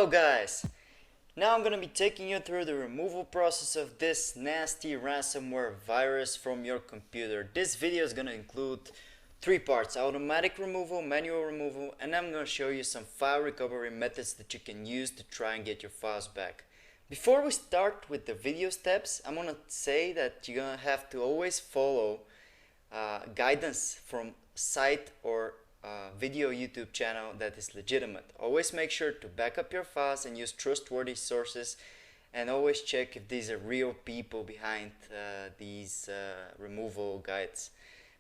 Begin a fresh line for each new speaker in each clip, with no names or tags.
Hello guys! Now I'm gonna be taking you through the removal process of this nasty ransomware virus from your computer. This video is gonna include three parts: automatic removal, manual removal, and I'm gonna show you some file recovery methods that you can use to try and get your files back. Before we start with the video steps, I'm gonna say that you're gonna have to always follow guidance from site or video YouTube channel that is legitimate. Always make sure to back up your files and use trustworthy sources, and always check if these are real people behind these removal guides.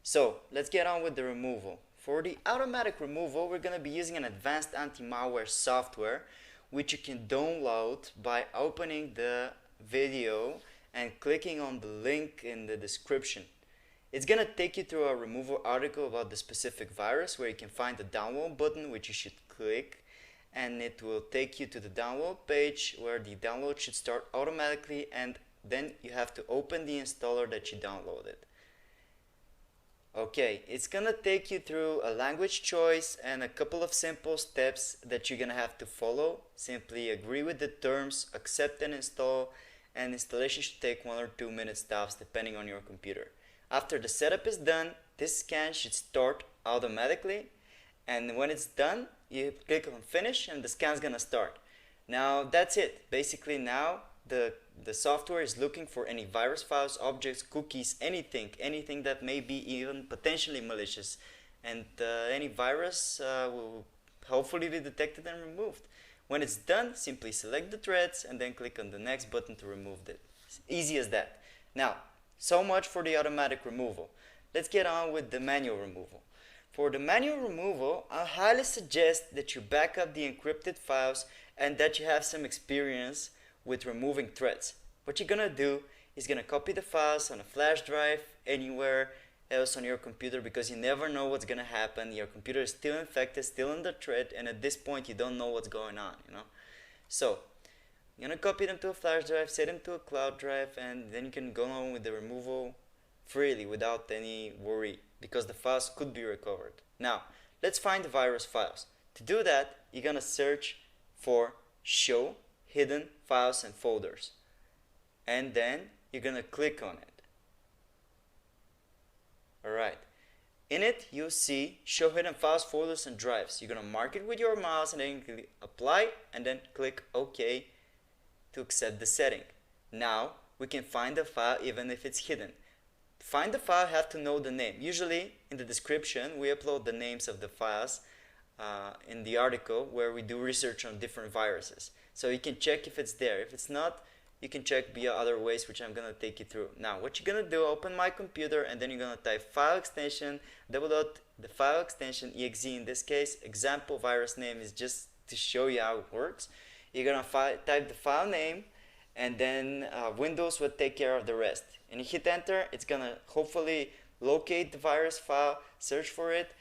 So let's get on with the removal. For the automatic removal, we're going to be using an advanced anti-malware software which you can download by opening the video and clicking on the link in the description. It's going to take you through a removal article about the specific virus, where you can find the download button, which you should click, and it will take you to the download page where the download should start automatically, and then you have to open the installer that you downloaded. Okay, it's going to take you through a language choice and a couple of simple steps that you're going to have to follow. Simply agree with the terms, accept and install, and installation should take 1 or 2 minutes tops depending on your computer. After the setup is done, this scan should start automatically, and when it's done, you click on finish and the scan is gonna start. Now that's it. Basically now the software is looking for any virus files, objects, cookies, anything that may be even potentially malicious, and any virus will hopefully be detected and removed. When it's done, simply select the threads and then click on the next button to remove it. It's easy as that. Now, so much for the automatic removal. Let's get on with the manual removal. For the manual removal, I highly suggest that you back up the encrypted files and that you have some experience with removing threads. What you're gonna do is gonna copy the files on a flash drive, anywhere else on your computer, because you never know what's gonna happen. Your computer is still infected, still in the thread, and at this point you don't know what's going on, So you're going to copy them to a flash drive, set them to a cloud drive, and then you can go on with the removal freely without any worry, because the files could be recovered. Now, let's find the virus files. To do that, you're going to search for show hidden files and folders, and then you're going to click on it. Alright. In it, you'll see show hidden files, folders, and drives. You're going to mark it with your mouse and then click apply, and then click OK to accept the setting. Now we can find the file even if it's hidden. To find the file, you have to know the name. Usually in the description we upload the names of the files in the article where we do research on different viruses. So you can check if it's there. If it's not, you can check via other ways, which I'm going to take you through. Now what you're going to do, open my computer, and then you're going to type file extension, the file extension .exe. In this case, example virus name is just to show you how it works. You're going to type the file name, and then Windows will take care of the rest. And you hit enter, it's going to hopefully locate the virus file, search for it,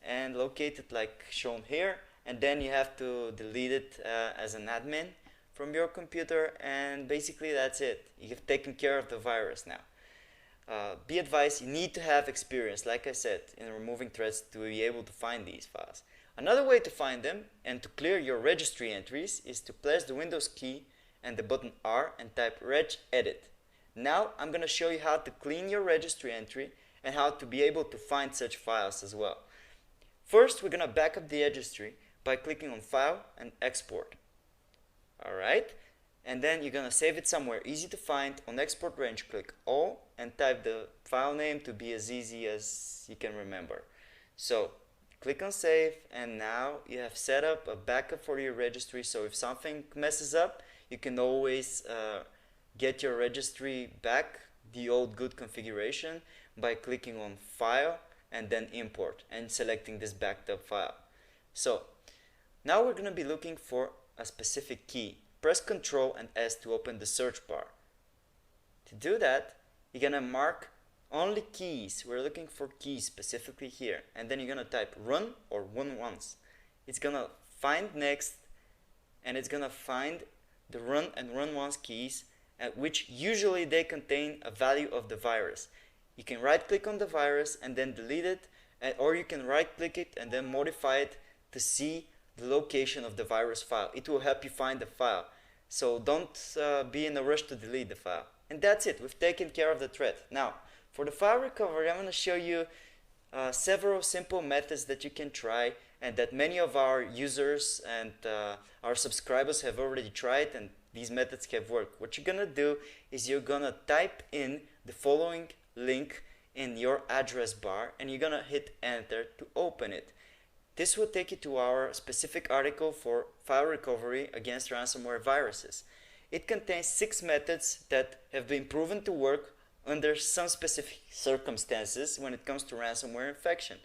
and locate it like shown here. And then you have to delete it as an admin from your computer, and basically that's it. You've taken care of the virus now. Be advised, you need to have experience, like I said, in removing threads to be able to find these files. Another way to find them and to clear your registry entries is to press the Windows key and the button R and type regedit. Now I'm going to show you how to clean your registry entry and how to be able to find such files as well. First, we're going to back up the registry by clicking on File and Export. Alright, and then you're going to save it somewhere easy to find. On Export Range, click All and type the file name to be as easy as you can remember. So click on save, and now you have set up a backup for your registry, so if something messes up, you can always get your registry back, the old good configuration, by clicking on File and then Import and selecting this backed up file. So now we're going to be looking for a specific key. Press Ctrl and S to open the search bar. To do that, you're going to mark only keys. We're looking for keys specifically here, and then you're gonna type run or run once. It's gonna find next, and it's gonna find the run and run once keys, at which usually they contain a value of the virus. You can right click on the virus and then delete it, or you can right click it and then modify it to see the location of the virus file. It will help you find the file. So don't be in a rush to delete the file. And that's it. We've taken care of the threat. Now, for the file recovery, I'm going to show you several simple methods that you can try and that many of our users and our subscribers have already tried, and these methods have worked. What you're going to do is you're going to type in the following link in your address bar and you're going to hit enter to open it. This will take you to our specific article for file recovery against ransomware viruses. It contains 6 methods that have been proven to work under some specific circumstances when it comes to ransomware infection.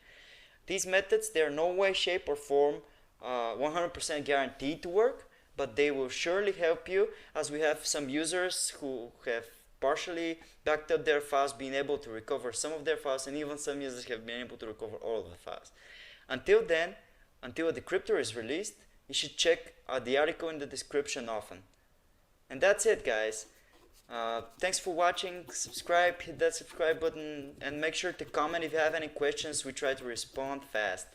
These methods, they are no way, shape, or form 100% guaranteed to work, but they will surely help you, as we have some users who have partially backed up their files, being able to recover some of their files, and even some users have been able to recover all of the files. Until then, until a decryptor is released, you should check the article in the description often. And that's it, guys. Thanks for watching. Subscribe, hit that subscribe button, and make sure to comment if you have any questions. We try to respond fast.